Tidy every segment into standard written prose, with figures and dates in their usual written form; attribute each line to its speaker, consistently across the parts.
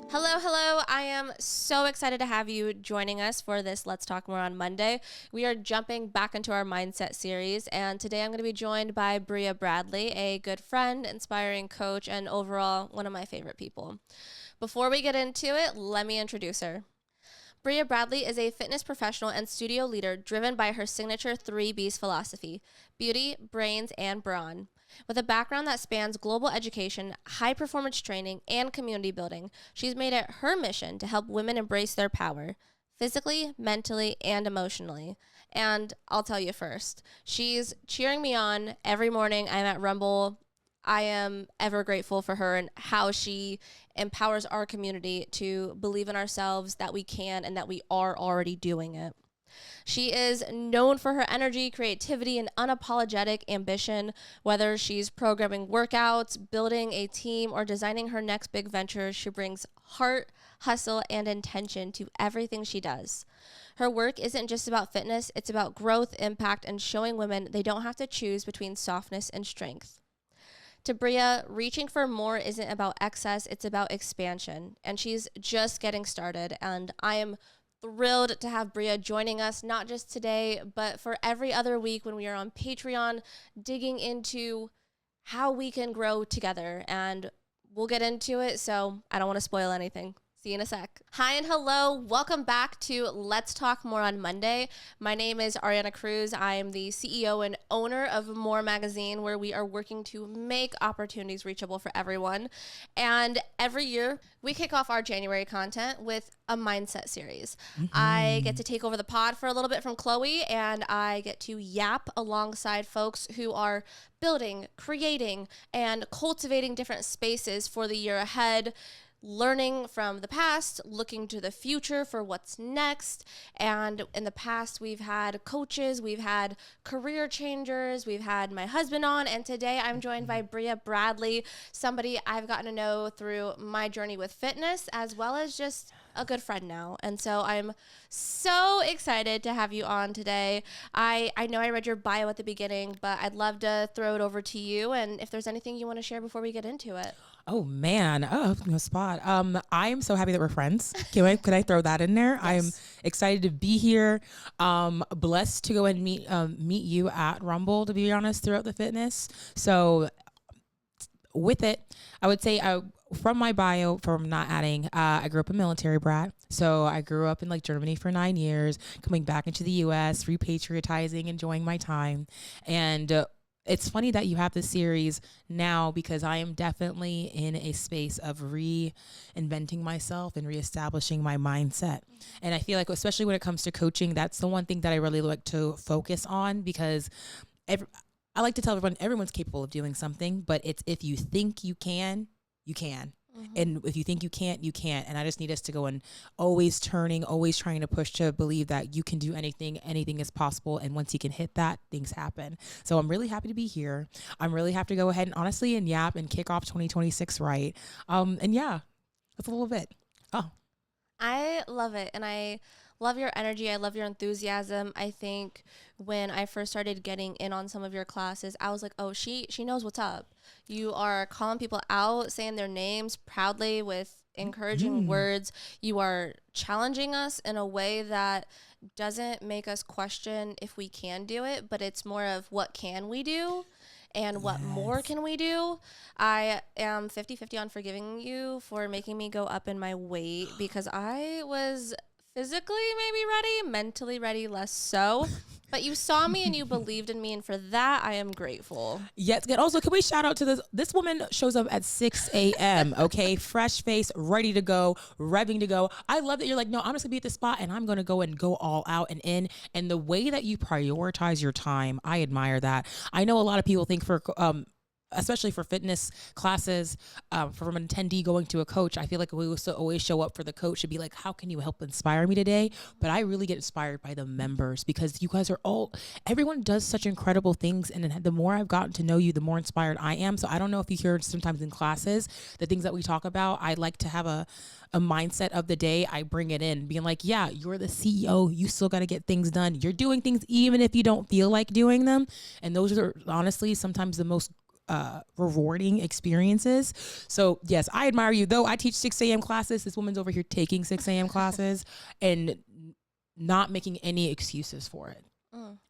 Speaker 1: Hello, hello. I am so excited to have you joining us for this Let's Talk More on Monday. We are jumping back into our mindset series, and today I'm going to be joined by Bria Bradley, a good friend, inspiring coach, and overall one of my favorite people. Before we get into it, let me introduce her. Bria Bradley is a fitness professional and studio leader driven by her signature 3Bs philosophy: beauty, brains, and brawn. With a background that spans global education, high performance training, and community building, she's made it her mission to help women embrace their power, physically, mentally, and emotionally. And I'll tell you first, she's cheering me on every morning I'm at Rumble. I am ever grateful for her and how she empowers our community to believe in ourselves, that we can, and that we are already doing it. She is known for her energy, creativity, and unapologetic ambition. Whether she's programming workouts, building a team, or designing her next big venture, she brings heart, hustle, and intention to everything she does. Her work isn't just about fitness, it's about growth, impact, and showing women they don't have to choose between softness and strength. To Bria, reaching for more isn't about excess, it's about expansion. And she's just getting started. And I am thrilled to have Bria joining us, not just today, but for every other week when we are on Patreon, digging into how we can grow together. And we'll get into it, so I don't want to spoil anything. See you in a sec. Hi and hello. Welcome back to Let's Talk More on Monday. My name is Arianna Cruz. I am the CEO and owner of More Magazine, where we are working to make opportunities reachable for everyone. And every year, we kick off our January content with a mindset series. I get to take over the pod for a little bit from Chloe, and I get to yap alongside folks who are building, creating, and cultivating different spaces for the year ahead, learning from the past, looking to the future for what's next. And in the past, we've had coaches, we've had career changers, we've had my husband on, and today I'm joined by Bria Bradley, somebody I've gotten to know through my journey with fitness, as well as just a good friend now. And so I'm so excited to have you on today. I know I read your bio at the beginning, but I'd love to throw it over to you, and if there's anything you want to share before we get into it.
Speaker 2: Oh man, no spot. I am so happy that we're friends. Could I throw that in there?
Speaker 1: Yes.
Speaker 2: I'm excited to be here. Blessed to go and meet you at Rumble, to be honest, throughout the fitness. So with it, I would say from my bio, from not adding, I grew up a military brat. So I grew up in Germany for 9 years, coming back into the US, repatriotizing, enjoying my time. And it's funny that you have this series now, because I am definitely in a space of reinventing myself and reestablishing my mindset. And I feel like, especially when it comes to coaching, that's the one thing that I really like to focus on, because I like to tell everyone's capable of doing something, but it's if you think you can, you can. And if you think you can't, you can't. And I just need us to go and always trying to push to believe that you can do anything is possible. And once you can hit that, things happen. So I'm really happy to be here. I'm really happy to go ahead and honestly and yap and kick off 2026 right. And yeah, that's a little bit. Oh,
Speaker 1: I love it. And I love your energy. I love your enthusiasm. I think when I first started getting in on some of your classes, I was like, oh, she knows what's up. You are calling people out, saying their names proudly with encouraging words. You are challenging us in a way that doesn't make us question if we can do it, but it's more of what can we do and what more can we do. I am 50-50 on forgiving you for making me go up in my weight, because I was physically maybe ready, mentally ready, less so. But you saw me and you believed in me, and for that, I am grateful.
Speaker 2: Yes. And also, can we shout out to this woman shows up at 6 a.m., okay? Fresh face, ready to go, revving to go. I love that you're like, no, I'm just going to be at this spot, and I'm going to go and go all out and in. And the way that you prioritize your time, I admire that. I know a lot of people think especially for fitness classes, from an attendee going to a coach, I feel like we always show up for the coach to be like, how can you help inspire me today? But I really get inspired by the members, because you guys everyone does such incredible things. And the more I've gotten to know you, the more inspired I am. So I don't know if you hear sometimes in classes, the things that we talk about, I like to have a mindset of the day. I bring it in being like, yeah, you're the CEO. You still got to get things done. You're doing things even if you don't feel like doing them. And those are honestly sometimes the most rewarding experiences. So yes, I admire you. Though I teach 6 a.m. classes, this woman's over here taking 6 a.m. classes and not making any excuses for it.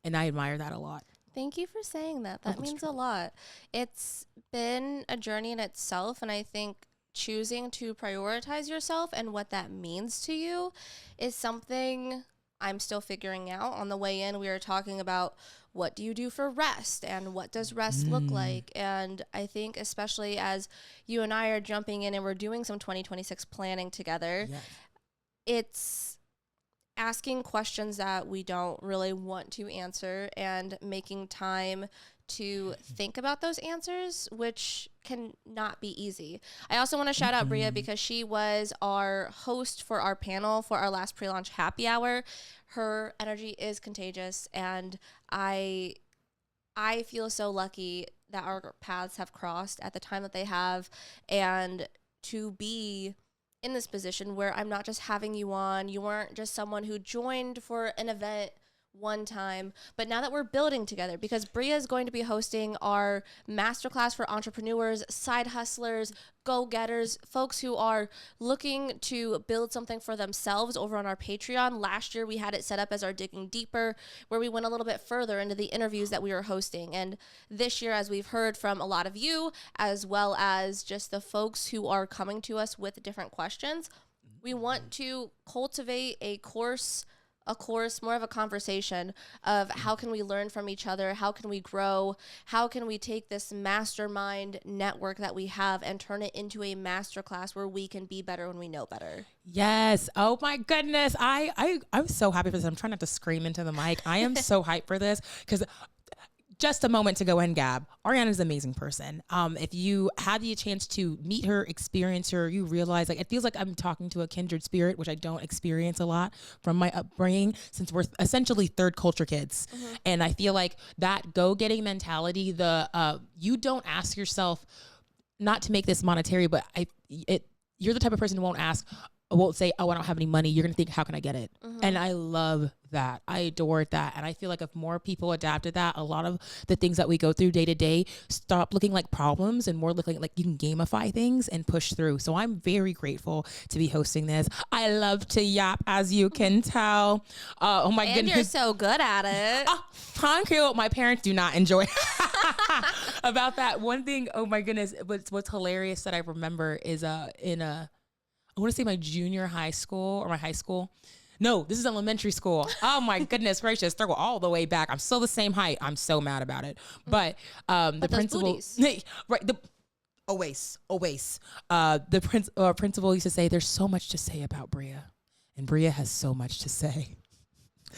Speaker 2: And I admire that a lot.
Speaker 1: Thank you for saying that. That means a lot. It's been a journey in itself, and I think choosing to prioritize yourself and what that means to you is something I'm still figuring out. On the way in, we were talking about what do you do for rest and what does rest look like. And I think especially as you and I are jumping in and we're doing some 2026 planning together, it's asking questions that we don't really want to answer and making time to think about those answers, which can not be easy. I also want to shout out Bria because she was our host for our panel for our last pre-launch happy hour. Her energy is contagious, and I feel so lucky that our paths have crossed at the time that they have, and to be in this position where I'm not just having you on. You weren't just someone who joined for an event one time, but now that we're building together, because Bria is going to be hosting our masterclass for entrepreneurs, side hustlers, go-getters, folks who are looking to build something for themselves over on our Patreon. Last year, we had it set up as our Digging Deeper, where we went a little bit further into the interviews that we were hosting. And this year, as we've heard from a lot of you, as well as just the folks who are coming to us with different questions, we want to cultivate a course, more of a conversation of how can we learn from each other? How can we grow? How can we take this mastermind network that we have and turn it into a masterclass where we can be better when we know better?
Speaker 2: Yes. Oh my goodness. I'm so happy for this. I'm trying not to scream into the mic. I am so hyped for this because just a moment to go in, Gab. Arianna is an amazing person. If you had the chance to meet her, experience her, you realize like it feels like I'm talking to a kindred spirit, which I don't experience a lot from my upbringing since we're essentially third culture kids. And I feel like that go-getting mentality, you don't ask yourself, not to make this monetary, but you're the type of person who won't say, oh, I don't have any money. You're going to think, how can I get it? And I love that. I adored that. And I feel like if more people adapted that, a lot of the things that we go through day to day stop looking like problems and more looking like you can gamify things and push through. So I'm very grateful to be hosting this. I love to yap, as you can tell. Oh my goodness.
Speaker 1: And you're so good at it.
Speaker 2: Oh, thank you. My parents do not enjoy about that. One thing, oh my goodness, what's hilarious that I remember is I want to say my junior high school or my high school. No, this is elementary school. Oh my goodness gracious. Throw all the way back. I'm still the same height. I'm so mad about it. But the principal, right. Always. The principal used to say, there's so much to say about Bria, and Bria has so much to say.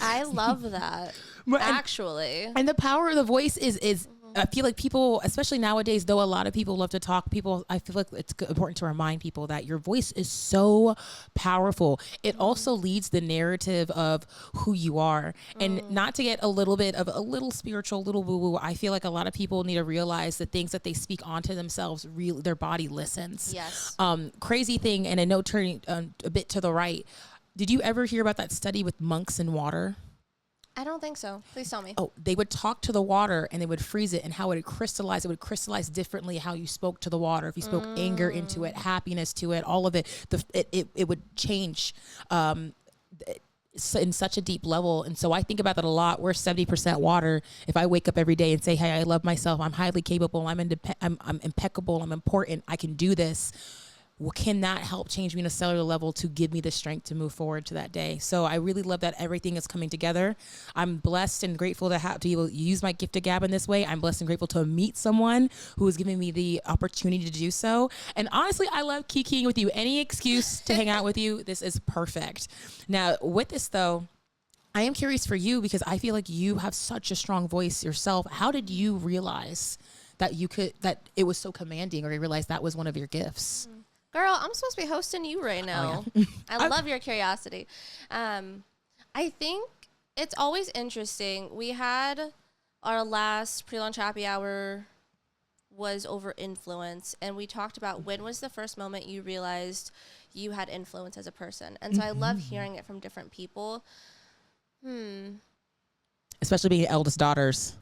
Speaker 1: I love that. Actually.
Speaker 2: And the power of the voice is I feel like people, especially nowadays, though a lot of people love to talk, I feel like it's important to remind people that your voice is so powerful. It also leads the narrative of who you are. And not to get a little spiritual, little woo-woo, I feel like a lot of people need to realize the things that they speak onto themselves, really, their body listens.
Speaker 1: Yes.
Speaker 2: Crazy thing, and I know turning a bit to the right, did you ever hear about that study with monks and water?
Speaker 1: I don't think so. Please tell me.
Speaker 2: Oh, they would talk to the water and they would freeze it, and how it would crystallize. It would crystallize differently how you spoke to the water. If you spoke anger into it, happiness to it, all of it, it would change in such a deep level. And so I think about that a lot. We're 70% water. If I wake up every day and say, hey, I love myself, I'm highly capable, I'm impeccable, I'm important, I can do this. Well, can that help change me on a cellular level to give me the strength to move forward to that day? So I really love that everything is coming together. I'm blessed and grateful to be able to use my gift of gab in this way. I'm blessed and grateful to meet someone who is giving me the opportunity to do so. And honestly, I love kikiing with you. Any excuse to hang out with you, this is perfect. Now, with this though, I am curious for you because I feel like you have such a strong voice yourself. How did you realize that it was so commanding, or you realized that was one of your gifts?
Speaker 1: Girl, I'm supposed to be hosting you right now. Oh, yeah. I love your curiosity. I think it's always interesting. We had our last pre-launch happy hour was over influence, and we talked about when was the first moment you realized you had influence as a person. And so I love hearing it from different people.
Speaker 2: Especially being eldest daughters.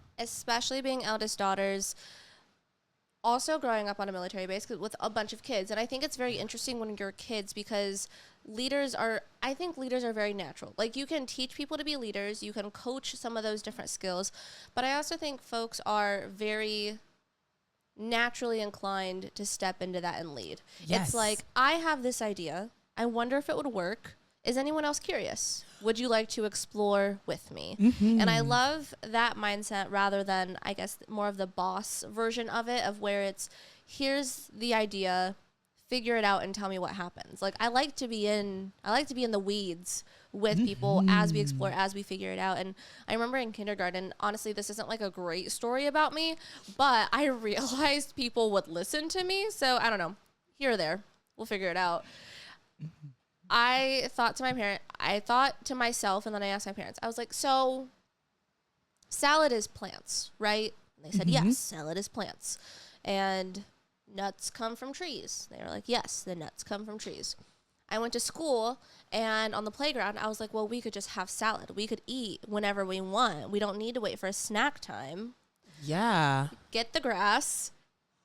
Speaker 1: also growing up on a military base with a bunch of kids. And I think it's very interesting when you're kids because I think leaders are very natural. Like you can teach people to be leaders, you can coach some of those different skills, but I also think folks are very naturally inclined to step into that and lead.
Speaker 2: Yes.
Speaker 1: It's like, I have this idea. I wonder if it would work. Is anyone else curious? Would you like to explore with me?
Speaker 2: Mm-hmm.
Speaker 1: And I love that mindset rather than, I guess, more of the boss version of it, of where it's, here's the idea, figure it out and tell me what happens. Like I like to be in the weeds with people as we explore, as we figure it out. And I remember in kindergarten, honestly, this isn't like a great story about me, but I realized people would listen to me. So I don't know, here or there, we'll figure it out. I thought to myself, and then I asked my parents, I was like, so salad is plants, right? And they said, yes, salad is plants. And nuts come from trees. They were like, yes, the nuts come from trees. I went to school, and on the playground, I was like, well, we could just have salad. We could eat whenever we want. We don't need to wait for a snack time.
Speaker 2: Yeah.
Speaker 1: Get the grass.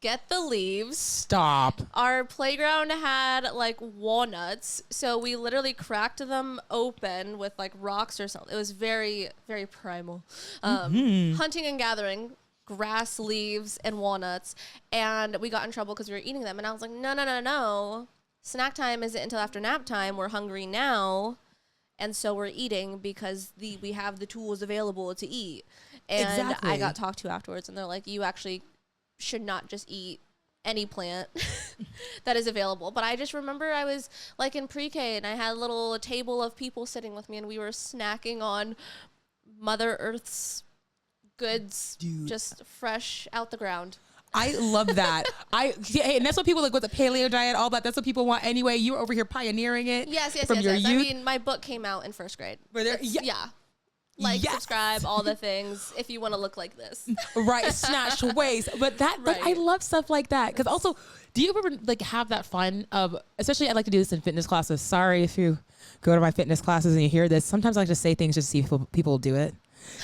Speaker 1: Get the leaves.
Speaker 2: Stop.
Speaker 1: Our playground had like walnuts, so we literally cracked them open with like rocks or something. It was very, very primal. Hunting and gathering grass, leaves, and walnuts, and we got in trouble because we were eating them. And I was like, no. Snack time isn't until after nap time. We're hungry now, and so we're eating because we have the tools available to eat. And
Speaker 2: Exactly.
Speaker 1: I got talked to afterwards, and they're like, you actually should not just eat any plant that is available. But I just remember I was like in pre-K and I had a little table of people sitting with me and we were snacking on Mother Earth's goods. Dude. Just fresh out the ground.
Speaker 2: I love that. And that's what people like with the paleo diet, all that. That's what people want anyway. You were over here pioneering it.
Speaker 1: Yes.
Speaker 2: From your youth.
Speaker 1: I mean, my book came out in first grade. Yeah. Like, subscribe, all the things, if you want to look like this.
Speaker 2: Right, snatch waist. But I love stuff like that. Because also, do you ever like have that fun of, especially I like to do this in fitness classes. Sorry if you go to my fitness classes and you hear this. Sometimes I like to say things just to see if people do it.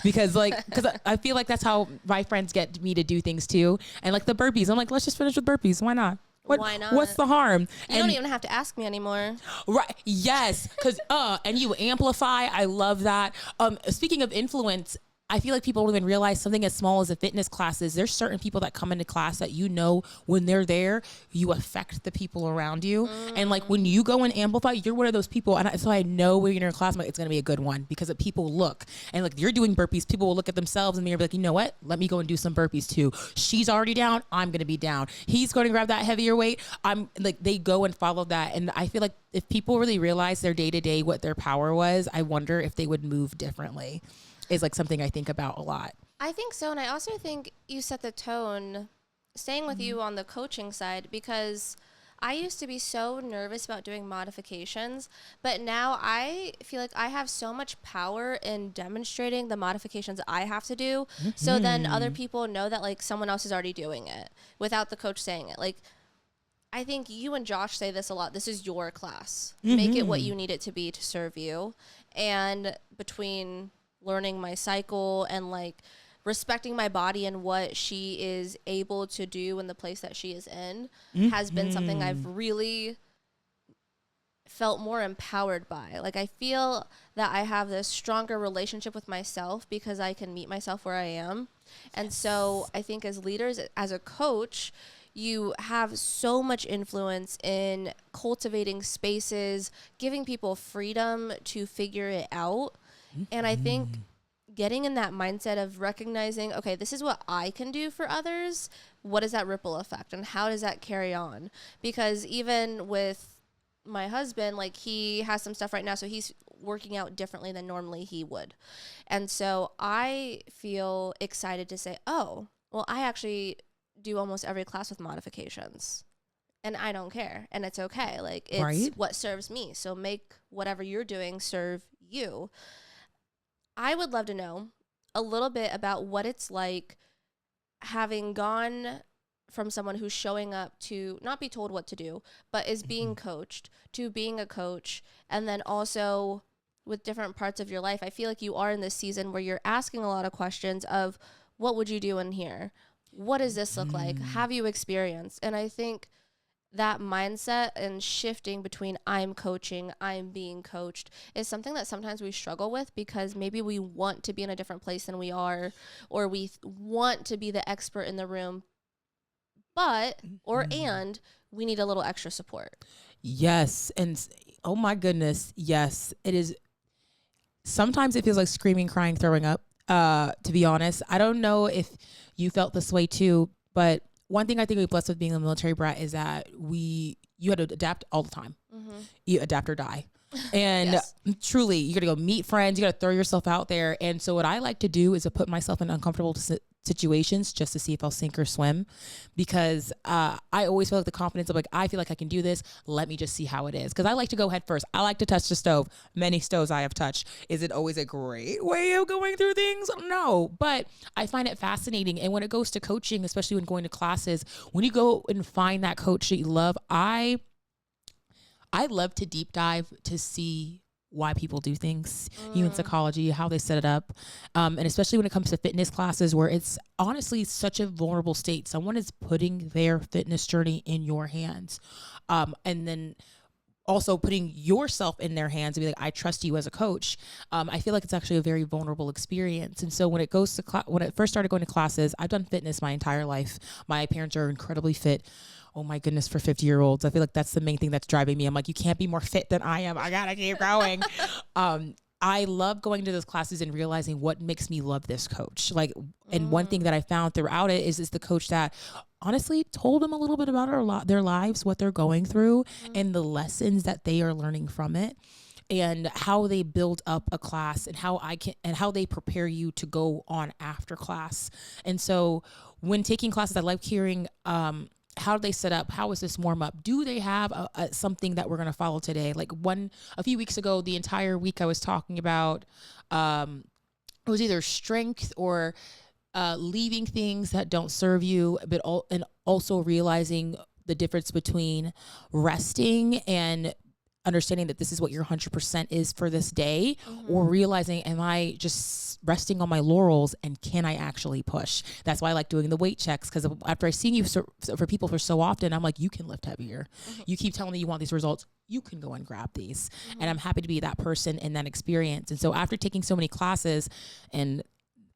Speaker 2: Because I feel like that's how my friends get me to do things too. And like the burpees, I'm like, let's just finish with burpees. Why not?
Speaker 1: Why not?
Speaker 2: What's the harm?
Speaker 1: You don't even have to ask me anymore.
Speaker 2: Right. Yes. Because, and you amplify. I love that. Speaking of influence, I feel like people don't even realize something as small as a fitness classes. There's certain people that come into class that when they're there, you affect the people around you. And like when you go and amplify, you're one of those people. And so I know when you're in a class, it's going to be a good one because people look and like you're doing burpees. People will look at themselves and they're like, you know what? Let me go and do some burpees too. She's already down. I'm going to be down. He's going to grab that heavier weight. I'm like, they go and follow that. And I feel like if people really realize their day to day, what their power was, I wonder if they would move differently. Is like something I think about a lot.
Speaker 1: I think so. And I also think you set the tone, staying with you on the coaching side, because I used to be so nervous about doing modifications, but now I feel like I have so much power in demonstrating the modifications I have to do. So then other people know that like someone else is already doing it without the coach saying it. Like, I think you and Josh say this a lot. This is your class. Make it what you need it to be to serve you. And between learning my cycle and like respecting my body and what she is able to do in the place that she is in has been something I've really felt more empowered by. Like I feel that I have this stronger relationship with myself because I can meet myself where I am. And so I think as leaders, as a coach, you have so much influence in cultivating spaces, giving people freedom to figure it out. And I think getting in that mindset of recognizing, okay, this is what I can do for others. What is that ripple effect and how does that carry on? Because even with my husband, like he has some stuff right now, so he's working out differently than normally he would. And so I feel excited to say, oh, well, I actually do almost every class with modifications. And I don't care. And it's okay. Like it's what serves me. So make whatever you're doing serve you. I would love to know a little bit about what it's like having gone from someone who's showing up to not be told what to do, but is being coached, to being a coach. And then also with different parts of your life, I feel like you are in this season where you're asking a lot of questions of what would you do in here? what does this look like? Have you experienced? And I think that mindset and shifting between I'm coaching, I'm being coached is something that sometimes we struggle with because maybe we want to be in a different place than we are, or we want to be the expert in the room, and we need a little extra support.
Speaker 2: Yes. And oh my goodness. Yes, it is. Sometimes it feels like screaming, crying, throwing up. To be honest, I don't know if you felt this way too, but one thing I think we're blessed with being a military brat is that you had to adapt all the time. You adapt or die. And truly, you got to go meet friends. You got to throw yourself out there. And so what I like to do is to put myself in uncomfortable situations just to see if I'll sink or swim, because I always feel like the confidence of like, I feel like I can do this. Let me just see how it is. Because I like to go head first. I like to touch the stove. Many stoves I have touched. Is it always a great way of going through things? No, but I find it fascinating. And when it goes to coaching, especially when going to classes, when you go and find that coach that you love, I love to deep dive to see why people do things, human psychology, how they set it up. And especially when it comes to fitness classes where it's honestly such a vulnerable state. Someone is putting their fitness journey in your hands. And then also putting yourself in their hands and be like, I trust you as a coach. I feel like it's actually a very vulnerable experience. And so when it goes to when I first started going to classes, I've done fitness my entire life. My parents are incredibly fit. Oh my goodness, for 50-year-olds. I feel like that's the main thing that's driving me. I'm like, you can't be more fit than I am. I gotta keep going. I love going to those classes and realizing what makes me love this coach. Like, and one thing that I found throughout it is the coach that honestly told them a little bit about their lives, what they're going through, and the lessons that they are learning from it, and how they build up a class, and how they prepare you to go on after class. And so when taking classes, I like hearing, how do they set up? How is this warm up? Do they have something that we're going to follow today? Like a few weeks ago, the entire week I was talking about, it was either strength or leaving things that don't serve you, and also realizing the difference between resting and understanding that this is what your 100% is for this day, or realizing, am I just resting on my laurels and can I actually push? That's why I like doing the weight checks, because after I've seen you for people for so often, I'm like, you can lift heavier. You keep telling me you want these results. You can go and grab these. And I'm happy to be that person in that experience. And so after taking so many classes, and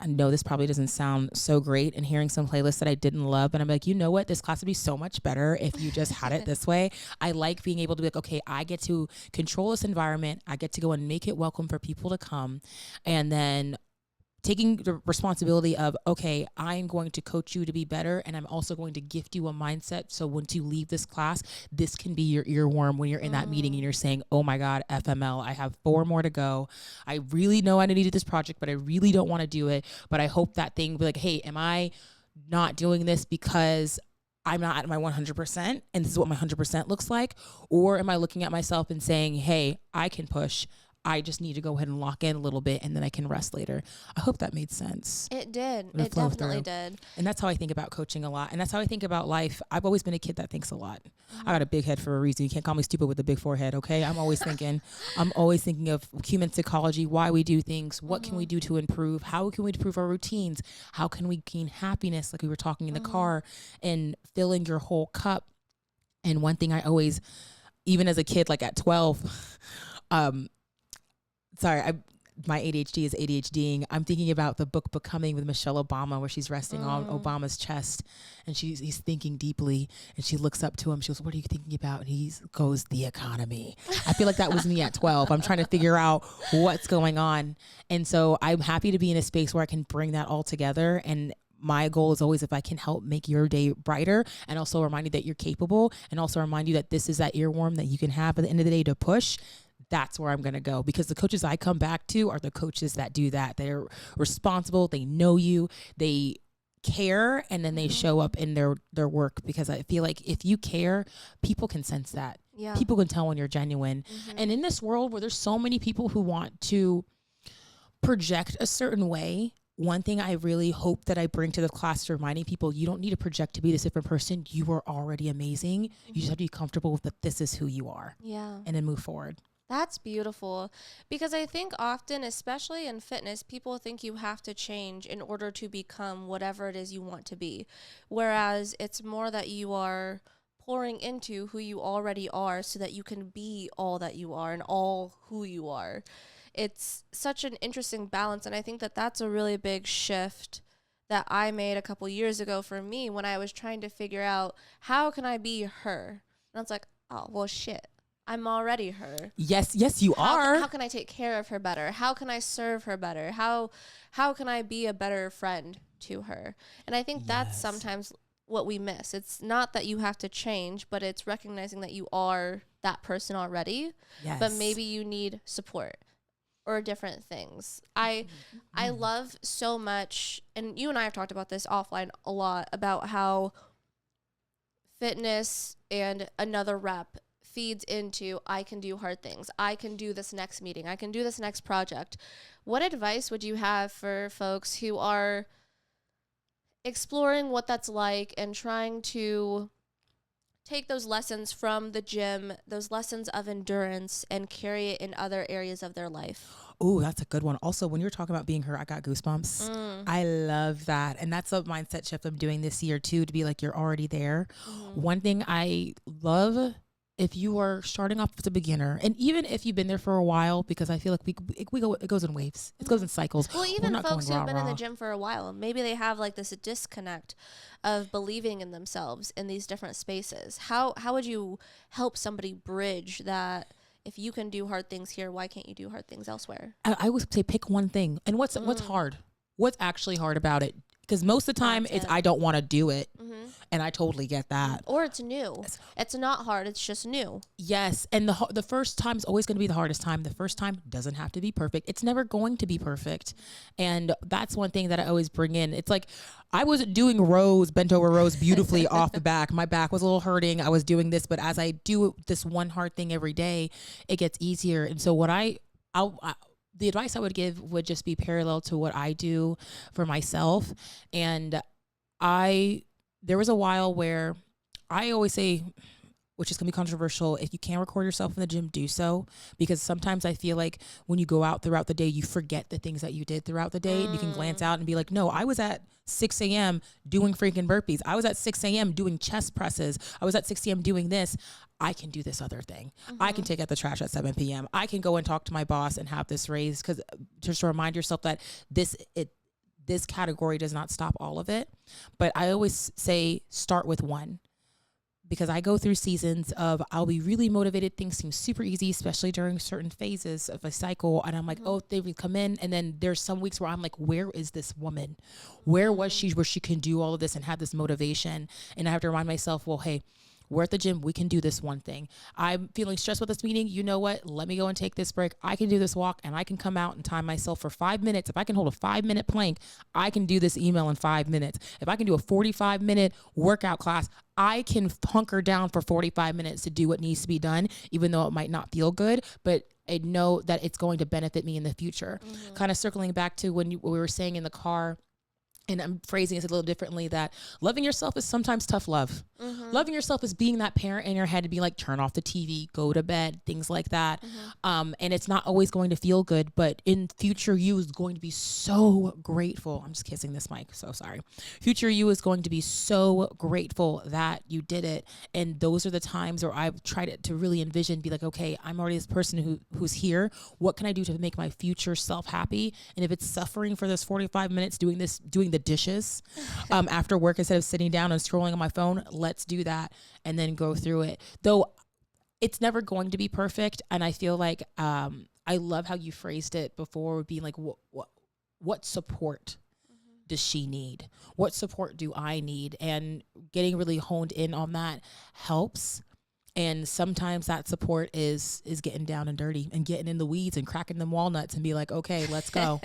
Speaker 2: I know this probably doesn't sound so great, and hearing some playlists that I didn't love, and I'm like, you know what? This class would be so much better if you just had it this way. I like being able to be like, okay, I get to control this environment. I get to go and make it welcome for people to come. And then taking the responsibility of, okay, I'm going to coach you to be better, and I'm also going to gift you a mindset. So once you leave this class, this can be your earworm when you're in that meeting and you're saying, oh my God, FML, I have 4 more to go. I really know I needed this project, but I really don't want to do it. But I hope that thing be like, hey, am I not doing this because I'm not at my 100% and this is what my 100% looks like? Or am I looking at myself and saying, hey, I can push. I just need to go ahead and lock in a little bit and then I can rest later. I hope that made sense.
Speaker 1: It did. It definitely did.
Speaker 2: And that's how I think about coaching a lot. And that's how I think about life. I've always been a kid that thinks a lot. I got a big head for a reason. You can't call me stupid with a big forehead, okay? I'm always thinking of human psychology, why we do things, what can we do to improve, how can we improve our routines, how can we gain happiness, like we were talking in the car, and filling your whole cup. And one thing I always, even as a kid, like at 12, my ADHD is ADHDing. I'm thinking about the book Becoming with Michelle Obama, where she's resting on Obama's chest and he's thinking deeply, and she looks up to him. She goes, what are you thinking about? And he goes, the economy. I feel like that was me at 12. I'm trying to figure out what's going on. And so I'm happy to be in a space where I can bring that all together. And my goal is always, if I can help make your day brighter, and also remind you that you're capable, and also remind you that this is that earworm that you can have at the end of the day to push, that's where I'm going to go. Because the coaches I come back to are the coaches that do that. They're responsible. They know you. They care. And then they show up in their work, because I feel like if you care, people can sense that. Yeah. People can tell when you're genuine. And in this world where there's so many people who want to project a certain way, one thing I really hope that I bring to the class is reminding people, you don't need to project to be this different person. You are already amazing. You just have to be comfortable with that this is who you are. Yeah. And then move forward.
Speaker 1: That's beautiful, because I think often, especially in fitness, people think you have to change in order to become whatever it is you want to be. Whereas it's more that you are pouring into who you already are so that you can be all that you are and all who you are. It's such an interesting balance. And I think that that's a really big shift that I made a couple years ago for me when I was trying to figure out how can I be her? And I was like, oh, well, shit. I'm already her.
Speaker 2: Yes, you are.
Speaker 1: How can I take care of her better? How can I serve her better? How can I be a better friend to her? And I think that's sometimes what we miss. It's not that you have to change, but it's recognizing that you are that person already.
Speaker 2: Yes.
Speaker 1: But maybe you need support or different things. I love so much, and you and I have talked about this offline a lot, about how fitness and another rep feeds into, I can do hard things. I can do this next meeting. I can do this next project. What advice would you have for folks who are exploring what that's like and trying to take those lessons from the gym, those lessons of endurance, and carry it in other areas of their life?
Speaker 2: Oh, that's a good one. Also, when you're talking about being her, I got goosebumps. I love that. And that's a mindset shift I'm doing this year too, to be like, you're already there. One thing I love, if you are starting off as a beginner, and even if you've been there for a while, because I feel like we go, it goes in waves, it goes in cycles.
Speaker 1: Well, even folks who've been in the gym for a while, maybe they have like this disconnect of believing in themselves in these different spaces. How would you help somebody bridge that? If you can do hard things here, why can't you do hard things elsewhere?
Speaker 2: I would say pick one thing. And what's hard? What's actually hard about it? Because most of the time it's I don't want to do it. And I totally get that.
Speaker 1: Or it's new. It's not hard. It's just new.
Speaker 2: Yes. And the first time is always going to be the hardest time. The first time doesn't have to be perfect. It's never going to be perfect. And that's one thing that I always bring in. It's like I was doing bent over rows beautifully off the back. My back was a little hurting. I was doing this, but as I do this one hard thing every day, it gets easier. And so the advice I would give would just be parallel to what I do for myself. And there was a while where I always say, which is going to be controversial, if you can't record yourself in the gym, do so. Because sometimes I feel like when you go out throughout the day, you forget the things that you did throughout the day. And you can glance out and be like, no, I was at 6 a.m. doing freaking burpees. I was at 6 a.m. doing chest presses. I was at 6 a.m. doing this. I can do this other thing. I can take out the trash at 7 p.m. I can go and talk to my boss and have this raised, because just to remind yourself that this category does not stop all of it. But I always say start with one, because I go through seasons of I'll be really motivated. Things seem super easy, especially during certain phases of a cycle. And I'm like, oh, they would come in. And then there's some weeks where I'm like, where is this woman? Where was she where she can do all of this and have this motivation? And I have to remind myself, well, hey, we're at the gym. We can do this one thing. I'm feeling stressed with this meeting. You know what? Let me go and take this break. I can do this walk, and I can come out and time myself for 5 minutes. If I can hold a 5-minute plank, I can do this email in 5 minutes. If I can do a 45-minute workout class, I can hunker down for 45 minutes to do what needs to be done, even though it might not feel good, but I know that it's going to benefit me in the future. Kind of circling back to when we were saying in the car, and I'm phrasing it a little differently, that loving yourself is sometimes tough love. Loving yourself is being that parent in your head to be like, turn off the TV, go to bed, things like that. And it's not always going to feel good, but in future you is going to be so grateful. I'm just kissing this mic, so sorry. Future you is going to be so grateful that you did it. And those are the times where I've tried to really envision, be like, okay, I'm already this person who's here. What can I do to make my future self happy? And if it's suffering for this 45 minutes doing the dishes after work instead of sitting down and scrolling on my phone, let's do that and then go through it. Though it's never going to be perfect. And I feel like I love how you phrased it before, being like, what support does she need? What support do I need? And getting really honed in on that helps. And sometimes that support is getting down and dirty and getting in the weeds and cracking them walnuts and be like, okay, let's go.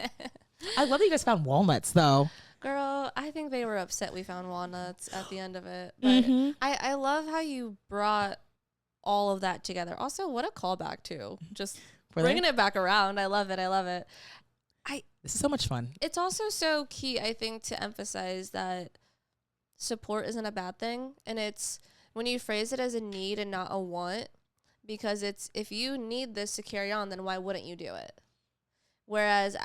Speaker 2: I love that you guys found walnuts though.
Speaker 1: Girl, I think they were upset we found walnuts at the end of it. But I love how you brought all of that together. Also, what a callback too. Just bringing it back around. I love it.
Speaker 2: This is so much fun.
Speaker 1: It's also so key, I think, to emphasize that support isn't a bad thing. And it's when you phrase it as a need and not a want, because it's, if you need this to carry on, then why wouldn't you do it? Whereas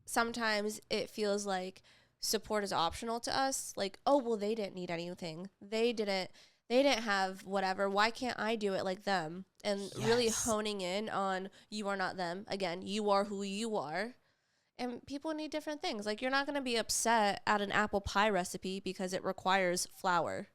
Speaker 1: sometimes it feels like support is optional to us. Like, oh, well, they didn't need anything. They didn't have whatever. Why can't I do it like them? And really honing in on, you are not them. Again, you are who you are. And people need different things. Like, you're not going to be upset at an apple pie recipe because it requires flour.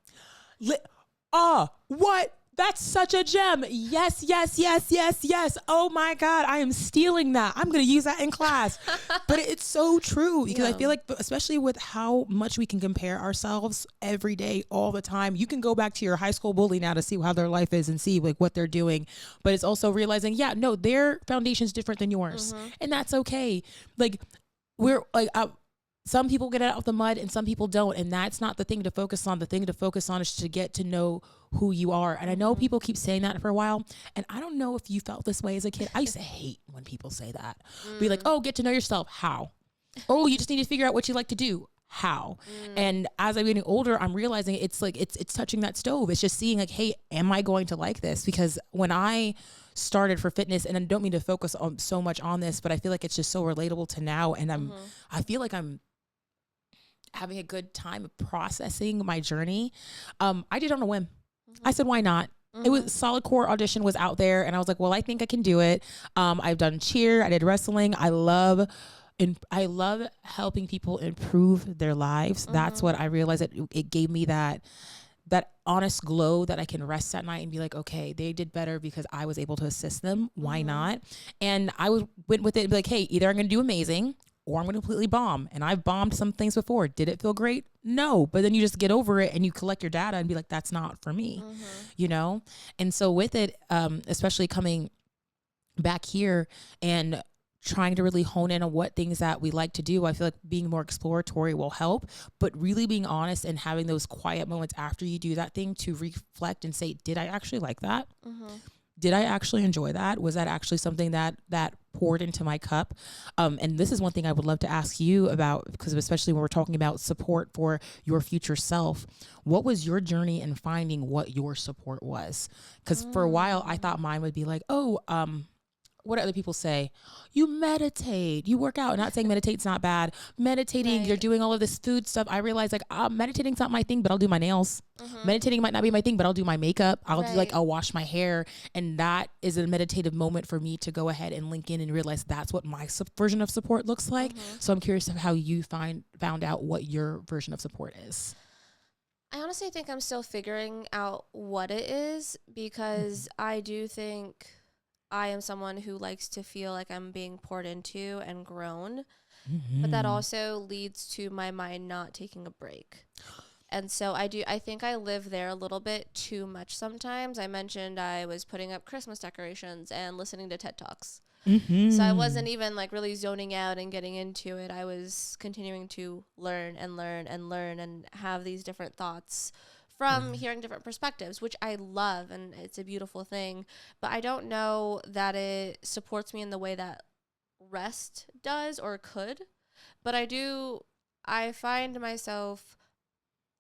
Speaker 2: What? That's such a gem. Yes, yes, yes, yes, yes. Oh my God, I am stealing that. I'm going to use that in class. But it's so true, because I feel like, especially with how much we can compare ourselves every day, all the time, you can go back to your high school bully now to see how their life is and see like what they're doing. But it's also realizing, yeah, no, their foundation is different than yours. And that's okay. Like, we're like, some people get out of the mud and some people don't. And that's not the thing to focus on. The thing to focus on is to get to know who you are. And I know people keep saying that for a while. And I don't know if you felt this way as a kid. I used to hate when people say that. Be like, oh, get to know yourself. How? Oh, you just need to figure out what you like to do. How? And as I'm getting older, I'm realizing it's like, it's touching that stove. It's just seeing like, hey, am I going to like this? Because when I started for fitness, and I don't mean to focus on so much on this, but I feel like it's just so relatable to now. And I feel like I'm having a good time of processing my journey. I did it on a whim. I said, why not? It was solid core audition was out there. And I was like, well, I think I can do it. I've done cheer. I did wrestling. I love helping people improve their lives. That's what I realized, that it gave me that honest glow that I can rest at night and be like, okay, they did better because I was able to assist them. Why not? And I went with it and be like, hey, either I'm going to do amazing or I'm going to completely bomb. And I've bombed some things before. Did it feel great? No. But then you just get over it and you collect your data and be like, that's not for me, you know? And so with it, especially coming back here and trying to really hone in on what things that we like to do, I feel like being more exploratory will help, but really being honest and having those quiet moments after you do that thing to reflect and say, did I actually like that? Did I actually enjoy that? Was that actually something that poured into my cup? And this is one thing I would love to ask you about, because especially when we're talking about support for your future self, what was your journey in finding what your support was? Because for a while I thought mine would be like, oh, what do other people say? You meditate, you work out. I'm not saying meditate's not bad. Meditating, you're doing all of this food stuff. I realized like meditating's not my thing, but I'll do my nails. Meditating might not be my thing, but I'll do my makeup. I'll wash my hair. And that is a meditative moment for me to go ahead and link in and realize that's what my version of support looks like. So I'm curious of how you found out what your version of support is.
Speaker 1: I honestly think I'm still figuring out what it is, because I do think I am someone who likes to feel like I'm being poured into and grown, but that also leads to my mind not taking a break. And so I think I live there a little bit too much sometimes. I mentioned I was putting up Christmas decorations and listening to TED Talks. So I wasn't even like really zoning out and getting into it. I was continuing to learn and learn and learn and have these different thoughts from hearing different perspectives, which I love, and it's a beautiful thing. But I don't know that it supports me in the way that rest does or could. But I find myself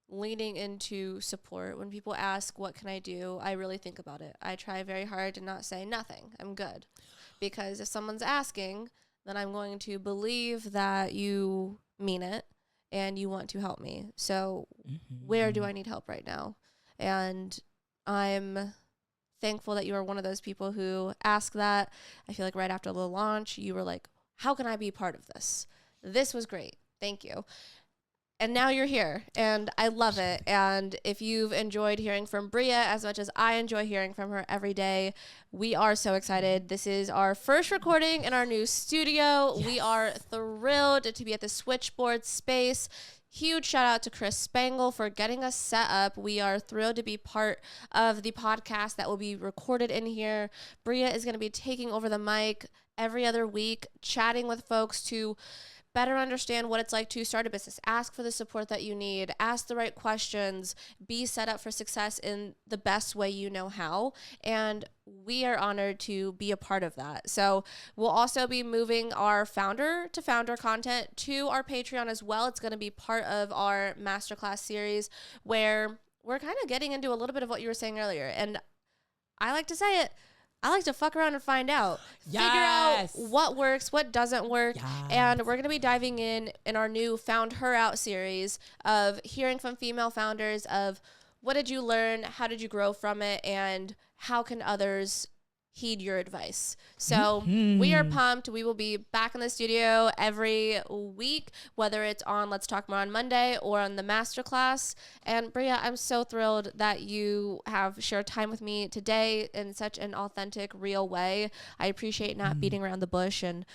Speaker 1: leaning into support. When people ask, what can I do? I really think about it. I try very hard to not say nothing. I'm good. Because if someone's asking, then I'm going to believe that you mean it and you want to help me. So where do I need help right now? And I'm thankful that you are one of those people who ask that. I feel like right after the launch, you were like, how can I be part of this? This was great. Thank you. And now you're here, and I love it. And if you've enjoyed hearing from Bria as much as I enjoy hearing from her every day, we are so excited. This is our first recording in our new studio. Yes. We are thrilled to be at the Switchboard space. Huge shout out to Chris Spangle for getting us set up. We are thrilled to be part of the podcast that will be recorded in here. Bria is going to be taking over the mic every other week, chatting with folks to better understand what it's like to start a business. Ask for the support that you need. Ask the right questions. Be set up for success in the best way you know how. And we are honored to be a part of that. So we'll also be moving our founder to founder content to our Patreon as well. It's going to be part of our Masterclass series where we're kind of getting into a little bit of what you were saying earlier. And I like to say it, I like to fuck around and find out.
Speaker 2: Yes.
Speaker 1: Figure out what works, what doesn't work.
Speaker 2: Yes.
Speaker 1: And we're going to be diving in our new Found Her Out series of hearing from female founders of what did you learn, how did you grow from it, and how can others heed your advice. So we are pumped. We will be back in the studio every week, whether it's on Let's Talk More on Monday or on the Masterclass. And Bria, I'm so thrilled that you have shared time with me today in such an authentic, real way. I appreciate not beating around the bush and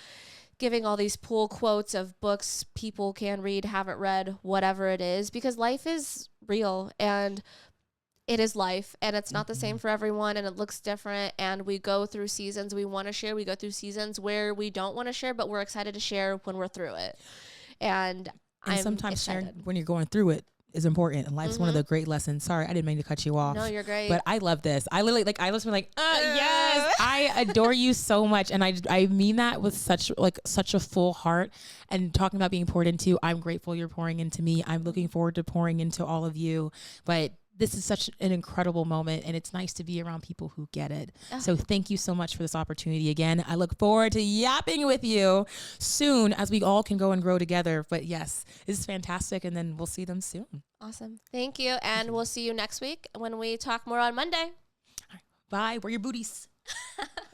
Speaker 1: giving all these pull quotes of books people can read, haven't read, whatever it is, because life is real and it is life, and it's not the same for everyone, and it looks different, and we go through seasons we want to share. We go through seasons where we don't want to share, but we're excited to share when we're through it. And I'm
Speaker 2: sometimes
Speaker 1: excited.
Speaker 2: sharing when you're going through it is important, and life's one of the great lessons. Sorry, I didn't mean to cut you off.
Speaker 1: No, you're great.
Speaker 2: But I love this. I literally I listen yes, I adore you so much, and I mean that with such a full heart. And talking about being poured into, I'm grateful you're pouring into me. I'm looking forward to pouring into all of you. But this is such an incredible moment, and it's nice to be around people who get it. So thank you so much for this opportunity again. I look forward to yapping with you soon as we all can go and grow together. But yes, this is fantastic, and then we'll see them soon.
Speaker 1: Awesome. Thank you, and we'll see you next week when we talk more on Monday.
Speaker 2: Bye. Wear your booties.